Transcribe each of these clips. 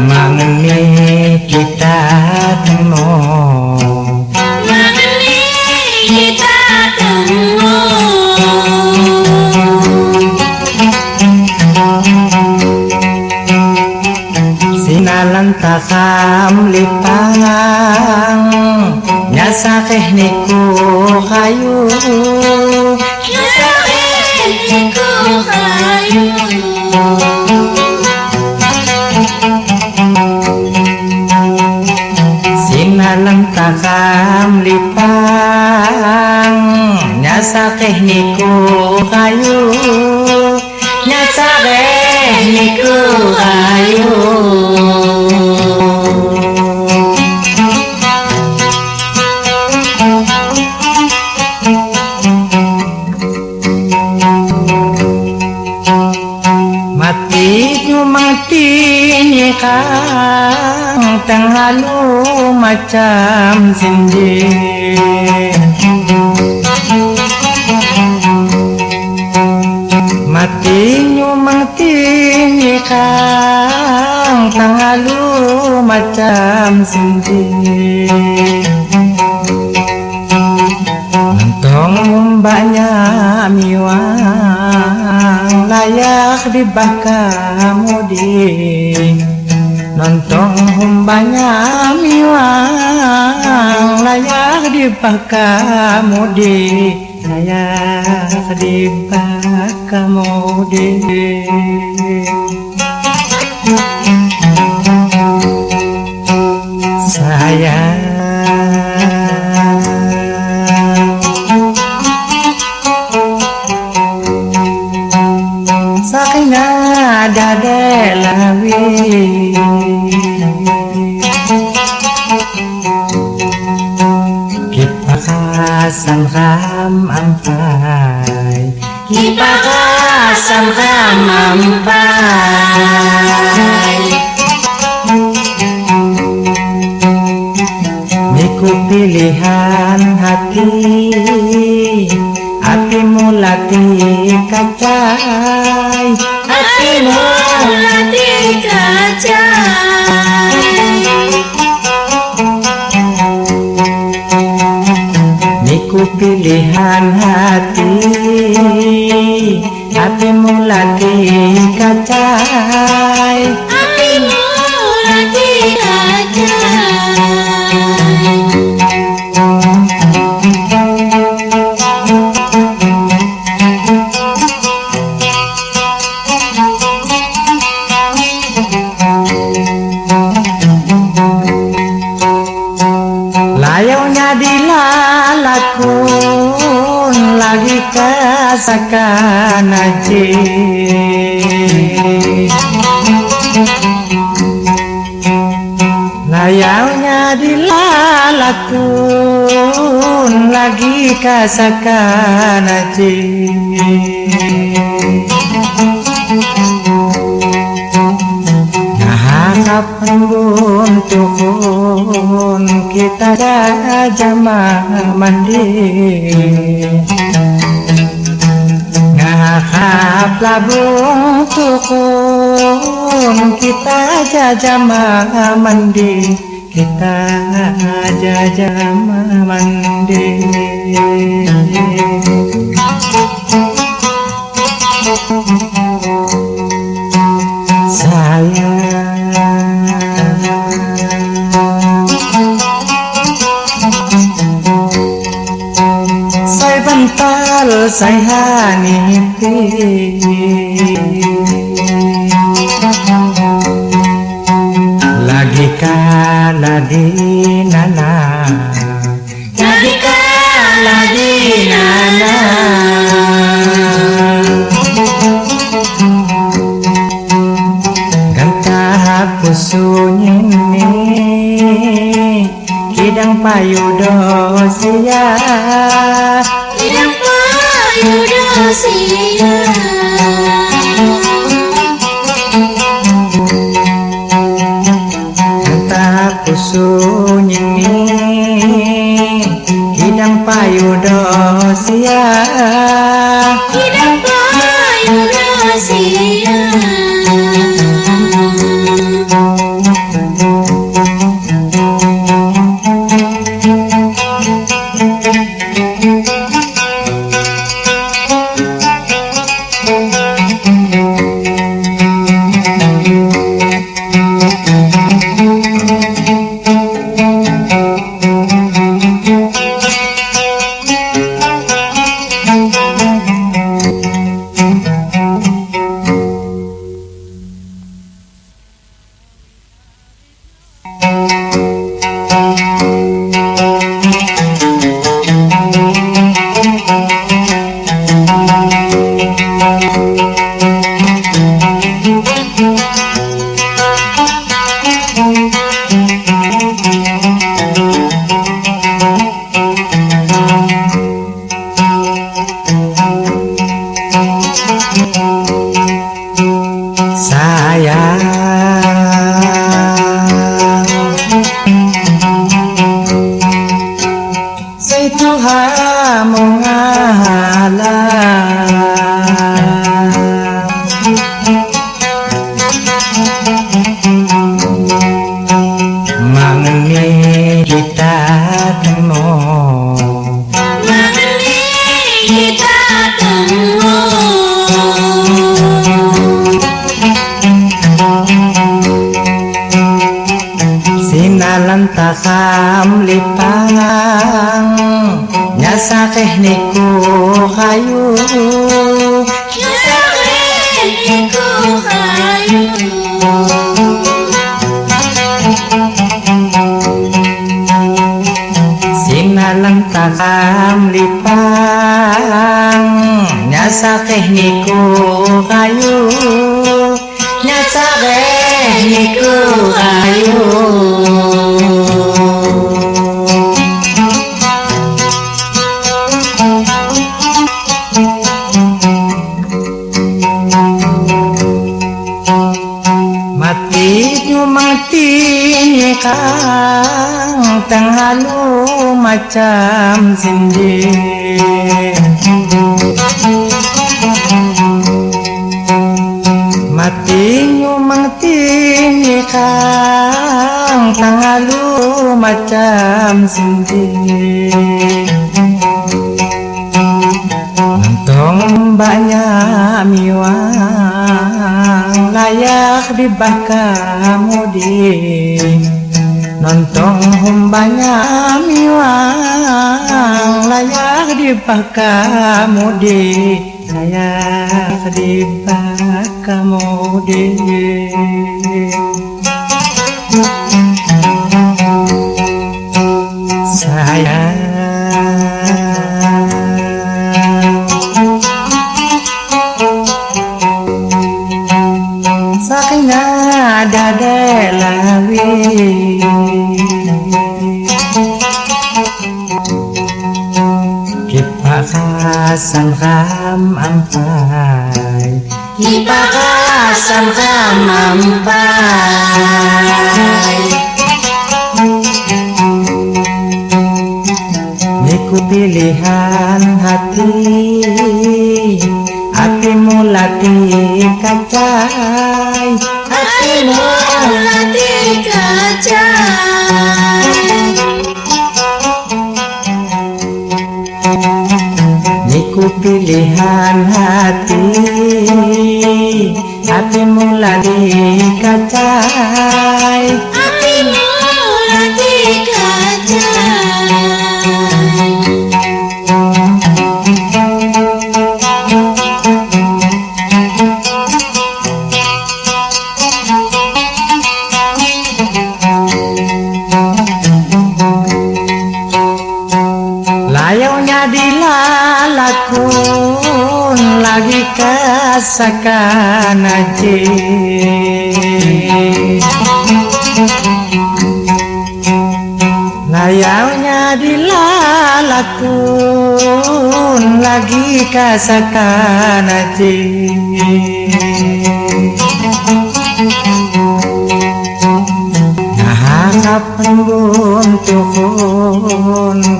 mangni kita temu, mangni kita temu. Sinalang takam lipang nyasa tekniku kayu, nyasa tekniku kayu. Sinalang takam lipang nyasa tekniku kayu, nyasa tekniku kayu. Mati nyekang tenghalu macam senje, mati nyekang tenghalu macam senje. Nantong mbaknya miwang layak dibaka mudi, nantong humbanya miwang layak dibaka mudi, layak dibaka mudi. Sakina dade lawi, kipakasan kam ampai, kipakasan kam ampai. Niku pilihan hati, hatimu latih kacai, Hatimu latih kacai. Niku pilihan hati, hatimu latih kacai, Hatimu latih kacai. layaunya dilalakun lagi kasakan aja, layaunya dilalakun lagi kasakan aja. Kapan buntukun kita dah jama mandi, ngahap labung tukun kita jama mandi, kita jama mandi. Saya bental saya hanipi, lagi kala di nana, Lagi kala di nana. gantah pusunyini kidang payudo sia, Tidak payudo sia. gantah pusunyini kidang payudo sia, Tidak payudo sia. sayang Tuhan mengalah mangni kita temu mangni kita temu sinalan takam lipang nyasakeh niku kayu nyasakeh niku kayu sinalan takam lipang nyasakeh niku kayu nyasakeh niku kayu mati kang tenghalu macam sindir mati kang tenghalu macam sindir nantong banyak miwang layak dibahkamudi nonton banyak miwang layak dibahkamudi layak dibahkamudi sayang sakna dade lawi kipakasan kam ampai kipakasan kam ampai niku pilihan hati hatimu latih kacai hatimu latih kacai niku pilihan hati hatimu latih kacai hatimu latih kacai layaunya dilalakun lagi kasakan aja layaunya dilalakun lagi kasakan aja kapan buntukun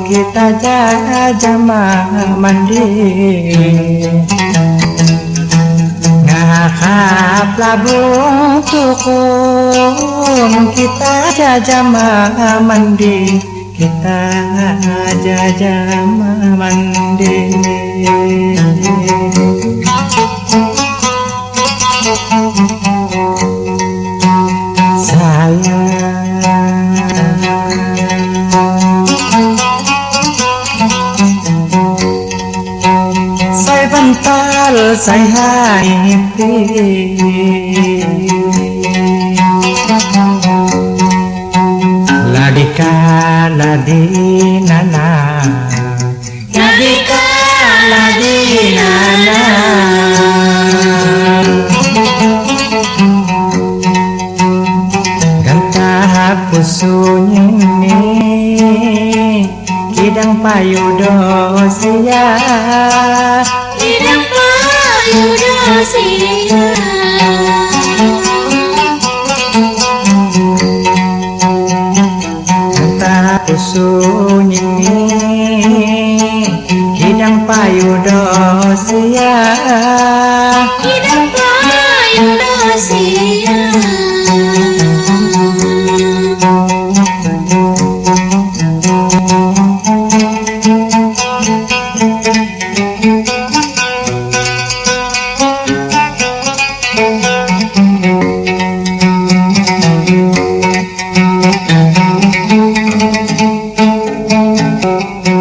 kita jajama mandi ngakap labung tukun kita jajama mandi kita jajama mandi saya bantal saya himpi ladika ladinana ladika ladinana gantah pusunyini kidang payudo sia kidang payudo sia Thank